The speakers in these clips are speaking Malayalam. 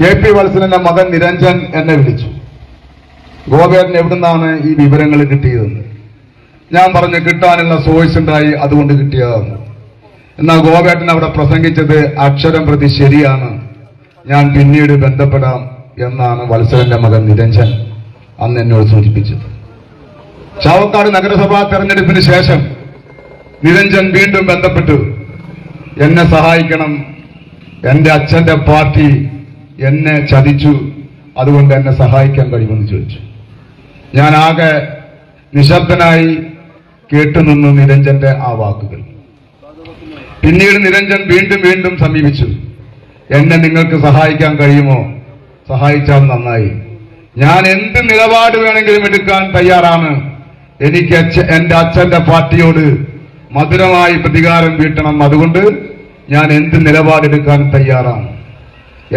കെ.പി. വത്സലന്റെ മകൻ നിരഞ്ജൻ എന്നെ വിളിച്ചു. ഗോപേട്ടൻ എവിടുന്നാണ് ഈ വിവരങ്ങൾ കിട്ടിയതെന്ന്. ഞാൻ പറഞ്ഞു കിട്ടാനുള്ള സോഴ്സ് ഉണ്ടായി, അതുകൊണ്ട് കിട്ടിയതാണ്. എന്നാൽ ഗോപേട്ടൻ അവിടെ പ്രസംഗിച്ചത് അക്ഷരം പ്രതി ശരിയാണ്, ഞാൻ പിന്നീട് ബന്ധപ്പെടാം എന്നാണ് വത്സലന്റെ മകൻ നിരഞ്ജൻ അന്ന് എന്നോട് സൂചിപ്പിച്ചത്. ചാവക്കാട് നഗരസഭാ തെരഞ്ഞെടുപ്പിന് ശേഷം നിരഞ്ജൻ വീണ്ടും ബന്ധപ്പെട്ടു, എന്നെ സഹായിക്കണം, എന്റെ അച്ഛന്റെ പാർട്ടി എന്നെ ചതിച്ചു, അതുകൊണ്ട് എന്നെ സഹായിക്കാൻ കഴിയുമെന്ന് ചോദിച്ചു. ഞാൻ ആകെ നിശബ്ദനായി കേട്ടുനിന്നു നിരഞ്ജന്റെ ആ വാക്കുകൾ. പിന്നീട് നിരഞ്ജൻ വീണ്ടും സമീപിച്ചു. എന്നെ നിങ്ങൾക്ക് സഹായിക്കാൻ കഴിയുമോ? സഹായിച്ചാൽ നന്നായി. ഞാൻ എന്ത് നിലപാട് വേണമെങ്കിലും എടുക്കാൻ തയ്യാറാണ്. എനിക്ക് എന്റെ അച്ഛന്റെ പാർട്ടിയോട് മധുരമായി പ്രതികാരം വീട്ടണം, അതുകൊണ്ട് ഞാൻ എന്ത് നിലപാടെടുക്കാൻ തയ്യാറാണ്.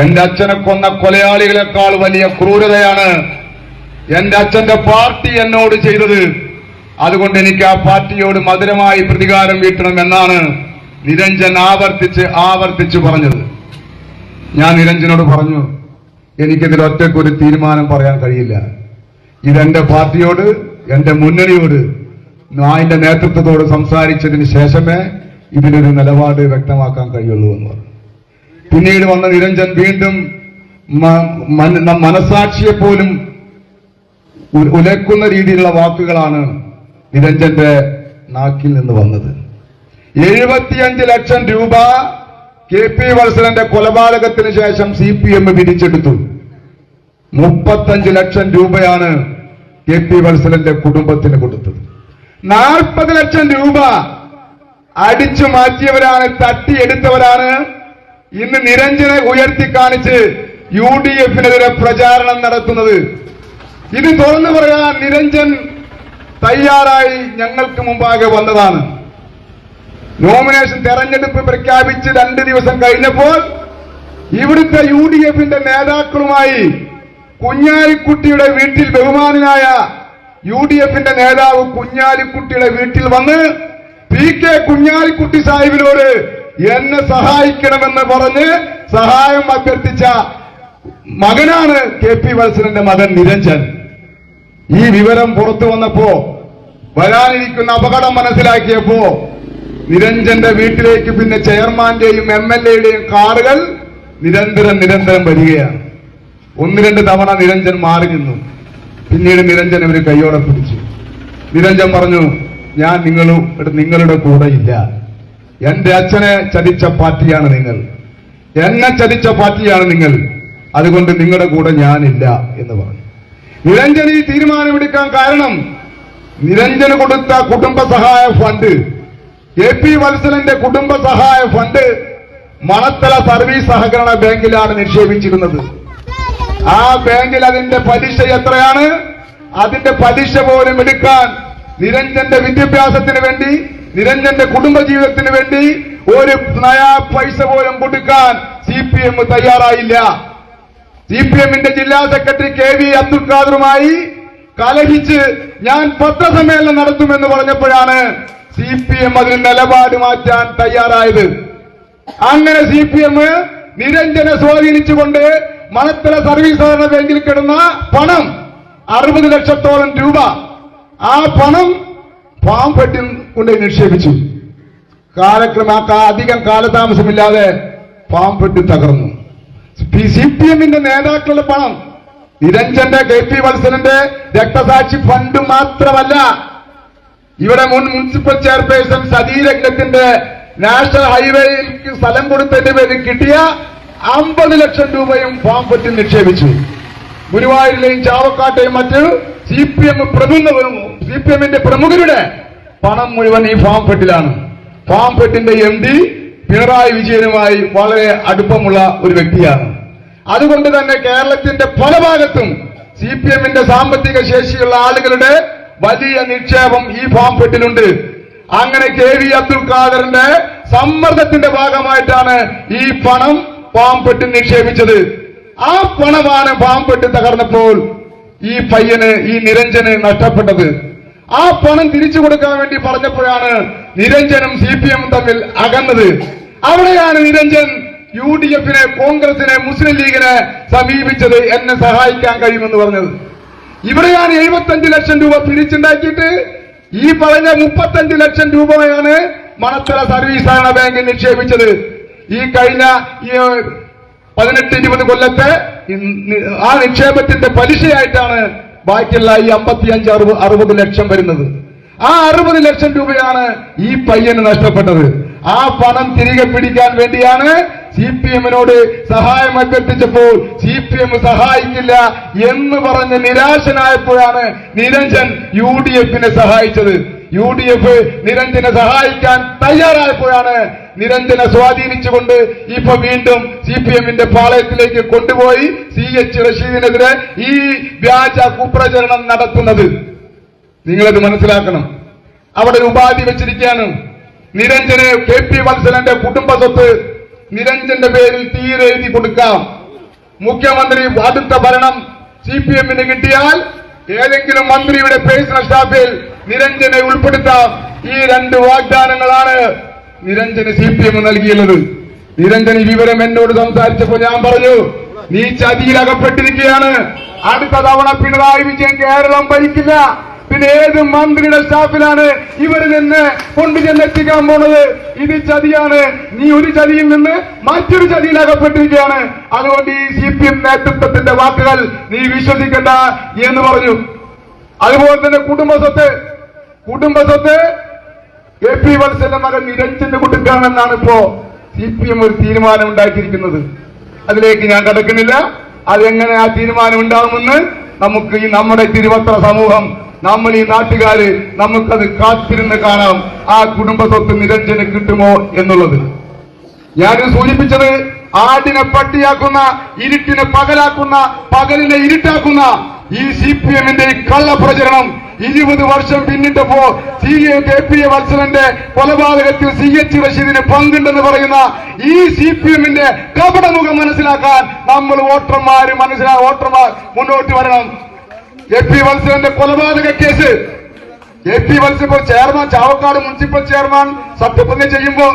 എന്റെ അച്ഛനെ കൊന്ന കൊലയാളികളെക്കാൾ വലിയ ക്രൂരതയാണ് എന്റെ അച്ഛന്റെ പാർട്ടി എന്നോട് ചെയ്തത്. അതുകൊണ്ട് എനിക്ക് ആ പാർട്ടിയോട് മധുരമായി പ്രതികാരം വീട്ടണം എന്നാണ് നിരഞ്ജൻ ആവർത്തിച്ച് പറഞ്ഞത്. ഞാൻ നിരഞ്ജനോട് പറഞ്ഞു, എനിക്കിതിൽ ഒറ്റയ്ക്കൊരു തീരുമാനം പറയാൻ കഴിയില്ല. ഇതെന്റെ പാർട്ടിയോട്, എന്റെ മുന്നണിയോട്, അതിന്റെ നേതൃത്വത്തോട് സംസാരിച്ചതിന് ശേഷമേ ഇതിലൊരു നിലപാട് വ്യക്തമാക്കാൻ കഴിയുള്ളൂ എന്ന് പറഞ്ഞു. പിന്നീട് വന്ന നിരഞ്ജൻ വീണ്ടും മനസാക്ഷിയെ പോലും ഉലക്കുന്ന രീതിയിലുള്ള വാക്കുകളാണ് നിരഞ്ജന്റെ നാക്കിൽ നിന്ന് വന്നത്. 75 ലക്ഷം രൂപ കെ.പി. വത്സലന്റെ കൊലപാതകത്തിന് ശേഷം CPM പിരിച്ചെടുത്തു. 35 ലക്ഷം രൂപയാണ് കെ.പി. വത്സലന്റെ കുടുംബത്തിന് കൊടുത്തത്. 40 ലക്ഷം രൂപ അടിച്ചു മാറ്റിയവരാണ്, തട്ടിയെടുത്തവരാണ് ഇന്ന് നിരഞ്ജനെ ഉയർത്തി കാണിച്ച് UDF-നെതിരെ പ്രചാരണം നടത്തുന്നത്. ഇത് തുറന്നു പറയാൻ നിരഞ്ജൻ തയ്യാറായി ഞങ്ങൾക്ക് മുമ്പാകെ വന്നതാണ്. നോമിനേഷൻ തെരഞ്ഞെടുപ്പ് പ്രഖ്യാപിച്ച് 2 ദിവസം കഴിഞ്ഞപ്പോൾ ഇവിടുത്തെ UDF-ന്റെ നേതാക്കളുമായി കുഞ്ഞാലിക്കുട്ടിയുടെ വീട്ടിൽ, ബഹുമാനായ UDF-ന്റെ നേതാവ് കുഞ്ഞാലിക്കുട്ടിയുടെ വീട്ടിൽ വന്ന് PK കുഞ്ഞാലിക്കുട്ടി സാഹിബിനോട് എന്നെ സഹായിക്കണമെന്ന് പറഞ്ഞ് സഹായം അഭ്യർത്ഥിച്ച മകനാണ് കെ.പി. വത്സലന്റെ മകൻ നിരഞ്ജൻ. ഈ വിവരം പുറത്തു വന്നപ്പോ, വരാനിരിക്കുന്ന അപകടം മനസ്സിലാക്കിയപ്പോ നിരഞ്ജന്റെ വീട്ടിലേക്ക് പിന്നെ ചെയർമാന്റെയും MLA-യുടെയും കാറുകൾ നിരന്തരം വരികയാണ്. 1-2 തവണ നിരഞ്ജൻ മാറി നിന്നു. പിന്നീട് നിരഞ്ജൻ ഇവര് കൈയോടെ പിടിച്ചു. നിരഞ്ജൻ പറഞ്ഞു, ഞാൻ നിങ്ങളുടെ കൂടെ ഇല്ല. എന്റെ അച്ഛനെ ചതിച്ച പാർട്ടിയാണ് നിങ്ങൾ, എന്നെ ചതിച്ച പാർട്ടിയാണ് നിങ്ങൾ, അതുകൊണ്ട് നിങ്ങളുടെ കൂടെ ഞാനില്ല എന്ന് പറഞ്ഞു. നിരഞ്ജൻ ഈ തീരുമാനമെടുക്കാൻ കാരണം നിരഞ്ജന് കൊടുത്ത കുടുംബസഹായ ഫണ്ട്, കെ.പി. വത്സലന്റെ കുടുംബസഹായ ഫണ്ട് മണത്തല സർവീസ് സഹകരണ ബാങ്കിലാണ് നിക്ഷേപിച്ചിരുന്നത്. ആ ബാങ്കിൽ അതിന്റെ പലിശ എത്രയാണ്? അതിന്റെ പലിശ പോലും എടുക്കാൻ നിരഞ്ജന്റെ വിദ്യാഭ്യാസത്തിന് വേണ്ടി, നിരഞ്ജന്റെ കുടുംബജീവിതത്തിന് വേണ്ടി ഒരു നയാ പൈസ പോലും കൊടുക്കാൻ CPM തയ്യാറായില്ല. CPM-ന്റെ ജില്ലാ സെക്രട്ടറി KV അബ്ദുൽ ഖാദറുമായി കലഹിച്ച് ഞാൻ പത്രസമ്മേളനം നടത്തുമെന്ന് പറഞ്ഞപ്പോഴാണ് CPM അതിന് നിലപാട് മാറ്റാൻ തയ്യാറായത്. അങ്ങനെ CPM നിരഞ്ജനെ സ്വാധീനിച്ചുകൊണ്ട് മണത്തല സർവീസ് സഹകരണ ബാങ്കിൽ കിടന്ന പണം 60 ലക്ഷത്തോളം രൂപ, ആ പണം പാംപെട്ടിൽ കൊണ്ട് നിക്ഷേപിച്ചു. അധികം കാലതാമസമില്ലാതെ പാംപെട്ടി തകർന്നു. CPM-ന്റെ നേതാക്കളുടെ പണം, നിരഞ്ജന്റെ കെ.പി. വത്സലന്റെ രക്തസാക്ഷി ഫണ്ട് മാത്രമല്ല, ഇവിടെ മുൻ മുനിസിപ്പൽ ചെയർപേഴ്സൺ സതീരംഗത്തിന്റെ നാഷണൽ ഹൈവേയിലേക്ക് സ്ഥലം കൊടുത്തതിന്റെ പേരിൽ കിട്ടിയ 50 ലക്ഷം രൂപയും പാംപെട്ടിൽ നിക്ഷേപിച്ചു. ഗുരുവായൂരിലെയും ചാവക്കാട്ടെയും മറ്റ് CPM-ന്റെ പ്രമുഖരുടെ പണം മുഴുവൻ ഈ പാംപെട്ടിലാണ്. പാംപെട്ടിന്റെ MD പിണറായി വിജയനുമായി വളരെ അടുപ്പമുള്ള ഒരു വ്യക്തിയാണ്. അതുകൊണ്ട് തന്നെ കേരളത്തിന്റെ പല ഭാഗത്തും CPM-ന്റെ സാമ്പത്തിക ശേഷിയുള്ള ആളുകളുടെ വലിയ നിക്ഷേപം ഈ പാംപെട്ടിലുണ്ട്. അങ്ങനെ KV അബ്ദുൽ ഖാദറിന്റെ സമ്മർദ്ദത്തിന്റെ ഭാഗമായിട്ടാണ് ഈ പണം പാംപെട്ടിൽ നിക്ഷേപിച്ചത്. ആ പണമാണ് പാംപെട്ടി തകർന്നപ്പോൾ ഈ പയ്യന്, ഈ നിരഞ്ജന് നഷ്ടപ്പെട്ടത്. ആ പണം തിരിച്ചു കൊടുക്കാൻ വേണ്ടി പറഞ്ഞപ്പോഴാണ് നിരഞ്ജനും CPM തമ്മിൽ അകന്നത്. അവിടെയാണ് നിരഞ്ജൻ UDF-നെ, കോൺഗ്രസിനെ, മുസ്ലിം ലീഗിനെ സമീപിച്ചത് എന്നെ സഹായിക്കാൻ കഴിയുമെന്ന് പറഞ്ഞത്. ഇവിടെ ഞാൻ 75 ലക്ഷം രൂപ പിരിച്ചുണ്ടാക്കിയിട്ട് ഈ പറഞ്ഞ 35 ലക്ഷം രൂപയാണ് മണത്തല സർവീസ് സഹകരണ ബാങ്കിൽ നിക്ഷേപിച്ചത്. ഈ കഴിഞ്ഞ 18-20 കൊല്ലത്തെ ആ നിക്ഷേപത്തിന്റെ പലിശയായിട്ടാണ് ബാക്കിയുള്ള ഈ 55-60 ലക്ഷം വരുന്നത്. ആ 60 ലക്ഷം രൂപയാണ് ഈ പയ്യന് നഷ്ടപ്പെട്ടത്. ആ പണം തിരികെ പിടിക്കാൻ വേണ്ടിയാണ് CPM-നോട് സഹായം അഭ്യർത്ഥിച്ചപ്പോൾ CPM സഹായിക്കില്ല എന്ന് പറഞ്ഞ് നിരാശനായപ്പോഴാണ് നിരഞ്ജൻ UDF-നെ സഹായിച്ചത്. UDF നിരഞ്ജനെ സഹായിക്കാൻ തയ്യാറായപ്പോഴാണ് നിരഞ്ജനെ സ്വാധീനിച്ചുകൊണ്ട് ഇപ്പൊ വീണ്ടും CPM-ന്റെ പാളയത്തിലേക്ക് കൊണ്ടുപോയി CH റഷീദിനെതിരെ ഈ വ്യാജ കുപ്രചരണം നടത്തുന്നത്. നിങ്ങളത് മനസ്സിലാക്കണം. അവിടെ ഒരു ഉപാധി വെച്ചിരിക്കുകയാണ്. നിരഞ്ജന് KP വത്സലന്റെ കുടുംബ സ്വത്ത് നിരഞ്ജന്റെ പേരിൽ തീരെഴുതി കൊടുക്കാം. മുഖ്യമന്ത്രി അടുത്ത ഭരണം CPM-ന് കിട്ടിയാൽ ഏതെങ്കിലും മന്ത്രിയുടെ പേഴ്സണൽ സ്റ്റാഫിൽ നിരഞ്ജനെ ഉൾപ്പെടുത്താം. ഈ 2 വാഗ്ദാനങ്ങളാണ് നിരഞ്ജന് CPM നൽകിയുള്ളത്. നിരഞ്ജൻ ഈ വിവരം എന്നോട് സംസാരിച്ചപ്പോൾ ഞാൻ പറഞ്ഞു, നീ ചതിയിൽ അകപ്പെട്ടിരിക്കുകയാണ്. അടുത്ത തവണ പിണറായി വിജയൻ കേരളം ഭരിക്കില്ല. പിന്നെ ഏത് മന്ത്രിയുടെ സ്റ്റാഫിലാണ് ഇവരിൽ നിന്ന് കൊണ്ടുചെന്നെത്തിക്കാൻ പോണത്? ഇത് ചതിയാണ്. നീ ഒരു ചതിയിൽ നിന്ന് മറ്റൊരു ചതിയിൽ അകപ്പെട്ടിരിക്കുകയാണ്. അതുകൊണ്ട് ഈ CPM നേതൃത്വത്തിന്റെ വാക്കുകൾ നീ വിശ്വസിക്കണ്ട എന്ന് പറഞ്ഞു. അതുപോലെ തന്നെ കുടുംബസ്വത്ത് KP വത്സന്റെ മകൻ നിരഞ്ജന് കൊടുക്കാമെന്നാണ് ഇപ്പോ CPM ഒരു തീരുമാനം ഉണ്ടാക്കിയിരിക്കുന്നത്. അതിലേക്ക് ഞാൻ കടക്കുന്നില്ല. അതെങ്ങനെ ആ തീരുമാനം ഉണ്ടാകുമെന്ന് നമുക്ക് ഈ നമ്മുടെ തിരുവത്ര സമൂഹം, നമ്മൾ ഈ നാട്ടുകാര് നമുക്കത് കാത്തിരുന്ന് കാണാം. ആ കുടുംബസ്വത്ത് നിരഞ്ജന് കിട്ടുമോ എന്നുള്ളത്. ഞാൻ സൂചിപ്പിച്ചത് ആടിനെ പട്ടിയാക്കുന്ന, ഇരുട്ടിനെ പകലാക്കുന്ന, പകലിനെ ഇരുട്ടാക്കുന്ന ഈ CPM-ന്റെ ഈ കള്ളപ്രചരണം 20 വർഷം പിന്നിട്ടപ്പോ KP വത്സലന്റെ കൊലപാതകത്തിൽ CH റഷീദിന് പങ്കുണ്ടെന്ന് പറയുന്ന ഈ CPM-ന്റെ കപടമുഖം മനസ്സിലാക്കാൻ നമ്മൾ വോട്ടർമാർ മുന്നോട്ട് വരണം. KP വത്സലന്റെ കൊലപാതക case, KP Vatsal chairman, Chavakkad municipal chairman സത്യപ്രതിജ്ഞ ചെയ്യുമ്പോ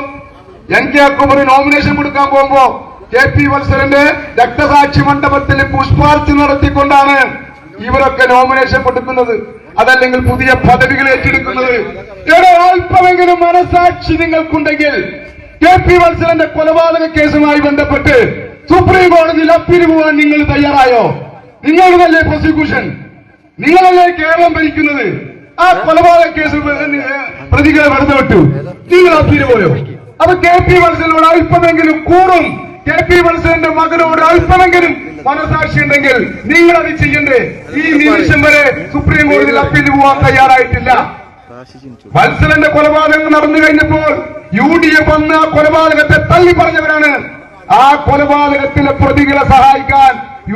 NK അക്ബർ നോമിനേഷൻ കൊടുക്കാൻ പോകുമ്പോ KP വത്സലന്റെ രക്തസാക്ഷി മണ്ഡപത്തിൽ പുഷ്പാർച്ചന നടത്തിക്കൊണ്ടാണ് ഇവരൊക്കെ നോമിനേഷൻ കൊടുക്കുന്നത്, അതല്ലെങ്കിൽ പുതിയ പദവികൾ ഏറ്റെടുക്കുന്നത്. അല്പമെങ്കിലും മനസാക്ഷി നിങ്ങൾക്കുണ്ടെങ്കിൽ KP വത്സലന്റെ കൊലപാതക കേസുമായി ബന്ധപ്പെട്ട് സുപ്രീം കോടതിയിൽ അപ്പീൽ പോകാൻ നിങ്ങൾ തയ്യാറായോ? നിങ്ങളുടേതല്ലേ പ്രോസിക്യൂഷൻ? നിങ്ങളല്ലേ കേരളം ഭരിക്കുന്നത്? ആ കൊലപാതക കേസ് പ്രതികളെ വെറുതെ വിട്ടു, നിങ്ങൾ അപ്പീൽ പോയോ? അപ്പൊ KP വത്സലനോട് അല്പമെങ്കിലും കൂടും, KP വത്സലന്റെ മകനോട് അല്പമെങ്കിലും മനസാക്ഷി ഉണ്ടെങ്കിൽ നിങ്ങൾ അത് ചെയ്യണ്ടേ? ഈ നിമിഷം വരെ സുപ്രീം കോടതിയിൽ അപ്പീൽ പോകാൻ തയ്യാറായിട്ടില്ല. വത്സലന്റെ കൊലപാതകം നടന്നു കഴിഞ്ഞപ്പോൾ UDF വന്ന് ആ കൊലപാതകത്തെ തള്ളി പറഞ്ഞവരാണ്. ആ കൊലപാതകത്തിലെ പ്രതികളെ സഹായിക്കാൻ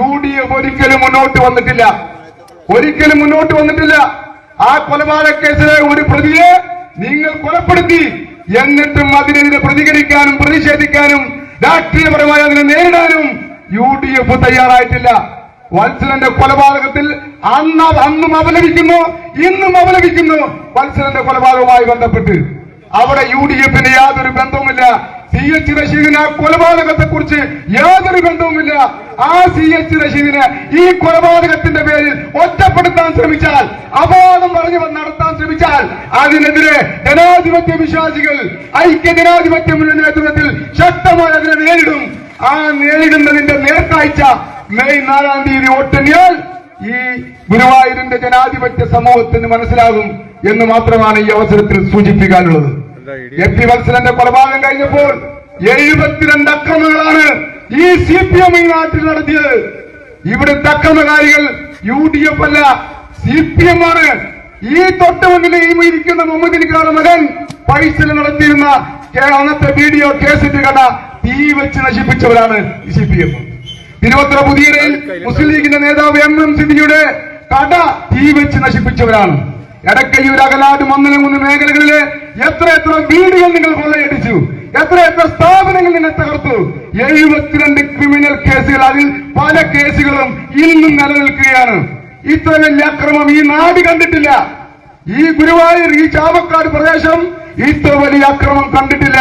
UDF ഒരിക്കലും മുന്നോട്ട് വന്നിട്ടില്ല. ആ കൊലപാതക കേസിലെ ഒരു പ്രതിയെ നിങ്ങൾ കൊലപ്പെടുത്തി, എന്നിട്ടും അതിനെതിരെ പ്രതികരിക്കാനും പ്രതിഷേധിക്കാനും രാഷ്ട്രീയപരമായി അതിനെ നേരിടാനും UDF തയ്യാറായിട്ടില്ല. വത്സലന്റെ കൊലപാതകത്തിൽ അന്നും അപലപിക്കുന്നു, ഇന്നും അപലപിക്കുന്നു. വത്സലന്റെ കൊലപാതകവുമായി ബന്ധപ്പെട്ട് അവിടെ UDF-ന് യാതൊരു ബന്ധവുമില്ല. CH റഷീദിന് ആ കൊലപാതകത്തെ കുറിച്ച് യാതൊരു ബന്ധവുമില്ല. ആ CH റഷീദിനെ ഈ കൊലപാതകത്തിന്റെ പേരിൽ ഒറ്റപ്പെടുത്താൻ ശ്രമിച്ചാൽ, അപവാദം പറഞ്ഞു നടത്താൻ ശ്രമിച്ചാൽ അതിനെതിരെ ജനാധിപത്യ വിശ്വാസികൾ ഐക്യ ജനാധിപത്യ മുന്നണി നേതൃത്വത്തിൽ ശക്തമായി അതിനെ നേരിടും. ആ നേരിടുന്നതിന്റെ നേർക്കാഴ്ച മെയ് 4-ാം തീയതി വോട്ടെണ്ണിയാൽ ഈ ഗുരുവായൂരിന്റെ ജനാധിപത്യ സമൂഹത്തിന് മനസ്സിലാകും എന്ന് മാത്രമാണ് ഈ അവസരത്തിൽ സൂചിപ്പിക്കാനുള്ളത്. KP വത്സലന്റെ കൊലപാതകം കഴിഞ്ഞപ്പോൾ 72 അക്രമങ്ങളാണ് ഈ CPM ഈ നാട്ടിൽ നടത്തിയത്. ഇവിടുത്തെ അക്രമകാരികൾ UDF അല്ല, CPM ആണ്. ഈ തൊട്ട് മുന്നിൽ ഇരിക്കുന്ന മുഹമ്മദിനിക്കാരുടെ മകൻ ഫൈസൽ നടത്തിയിരുന്ന അന്നത്തെ വീഡിയോ കേസറ്റ് കട തീ വെച്ച് നശിപ്പിച്ചവരാണ് CPM. തിരുവത്ര പുതിയരയിൽ മുസ്ലിം ലീഗിന്റെ നേതാവ് MM സിദ്ദിഖിയുടെ കട തീ വെച്ച് നശിപ്പിച്ചവരാണ്. എടക്കയ്യൂർ, അകലാട്, മന്ദനംകുന്ന് മേഖലകളിലെ എത്ര വീടുകൾ നിങ്ങൾ കൊള്ളയടിച്ചു, എത്ര സ്ഥാപനങ്ങൾ നിങ്ങൾ തകർത്തു. 72 ക്രിമിനൽ കേസുകൾ, അതിൽ പല കേസുകളും ഇന്നും നിലനിൽക്കുകയാണ്. ഇത്ര വലിയ അക്രമം ഈ നാട് കണ്ടിട്ടില്ല. ഈ ഗുരുവായൂർ, ഈ ചാവക്കാട് പ്രദേശം ഇത്ര വലിയ അക്രമം കണ്ടിട്ടില്ല.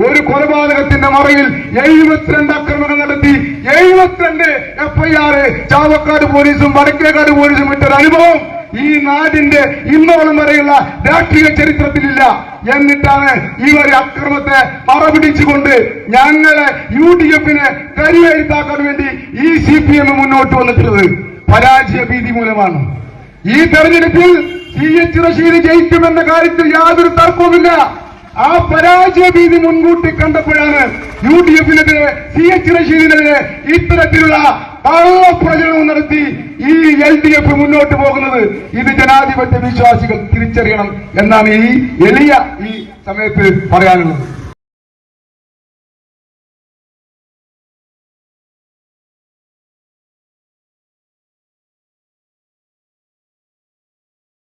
ഒരു കൊലപാതകത്തിന്റെ മറയിൽ 72 ആക്രമണം നടത്തി 72 FIR ചാവക്കാട് പോലീസും വടക്കേക്കാട് പോലീസും ഇട്ടൊരു അനുഭവം ഈ നാടിന്റെ ഇന്നോളം വരെയുള്ള രാഷ്ട്രീയ ചരിത്രത്തിലില്ല. എന്നിട്ടാണ് ഈ ഒരു അക്രമത്തെ മറപിടിച്ചുകൊണ്ട് ഞങ്ങളെ UDF-നെ കരിയെഴുത്താക്കാൻ വേണ്ടി ഈ CPM മുന്നോട്ട് വന്നിട്ടുള്ളത്. പരാജയ ഭീതി മൂലമാണ്. ഈ തെരഞ്ഞെടുപ്പിൽ CH റഷീദ് ജയിക്കുമെന്ന കാര്യത്തിൽ യാതൊരു തർക്കവുമില്ല. ആ പരാജയ ഭീതി മുൻകൂട്ടി കണ്ടപ്പോഴാണ് UDF-നെതിരെ CH റഷീദിനെതിരെ ഇത്തരത്തിലുള്ള കള്ളപ്രചരണം നടത്തി ഈ LDF മുന്നോട്ട് പോകുന്നത്. ഇത് ജനാധിപത്യ വിശ്വാസികൾ തിരിച്ചറിയണം എന്നാണ് ഈ എളിയ ഈ സമയത്ത് പറയാനുള്ളത്.